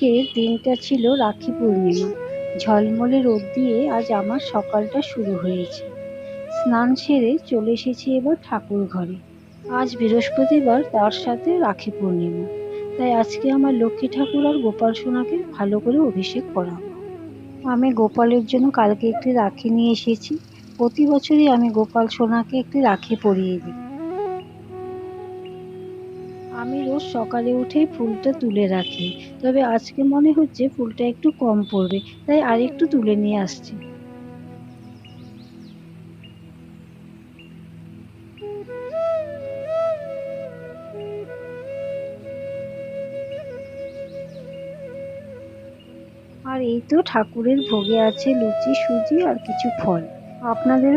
আজকের দিনটা ছিল রাখি পূর্ণিমা। ঝলমলে রোদ দিয়ে আজ আমার সকালটা শুরু হয়েছে। স্নান সেরে চলে এসেছি এবার ঠাকুর ঘরে। আজ বৃহস্পতিবার, তার সাথে রাখি পূর্ণিমা। তাই আজকে আমার লক্ষ্মী ঠাকুর আর গোপাল সোনাকে ভালো করে অভিষেক করাবো। আমি গোপালের জন্য কালকে একটি রাখি নিয়ে এসেছি। প্রতি বছরই আমি গোপাল সোনাকে একটি রাখি পরিয়ে দিই। আমি রোজ সকালে উঠেই ফুলটা তুলে রাখি, তবে আজকে মনে হচ্ছে ফুলটা একটু কম পড়বে, তাই আরেকটু তুলে নিয়ে আসছি। আর এই তো ঠাকুরের ভোগে আছে লুচি, সুজি আর কিছু ফল। আপনাদের